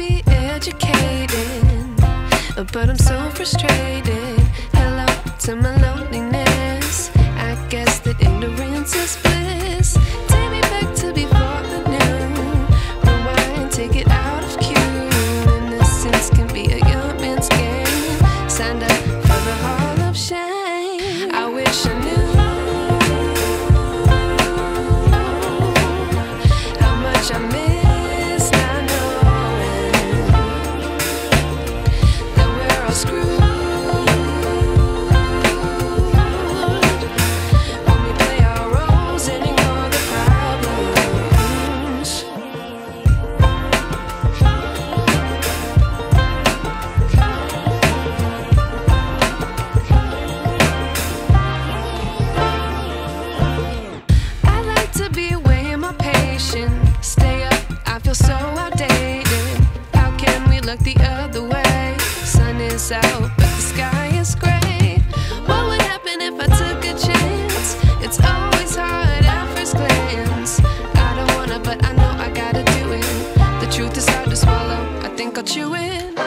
be educated, but I'm so frustrated. Hello to my loneliness. I guess that ignorance is bliss. Take me back to before I knew. Rewind, take it out of cue. Innocence can be a young man's game. Signed up for the hall of shame. I wish I knew how much I miss not knowing that we're all screwed when we play our roles and ignore the problems. I like to be away in my patience. Stay up, I feel so outdated. How can we look the other way? Sun is out, but the sky is gray. What would happen if I took a chance? It's always hard at first glance. I don't wanna, but I know I gotta do it. The truth is hard to swallow, I think I'll chew it.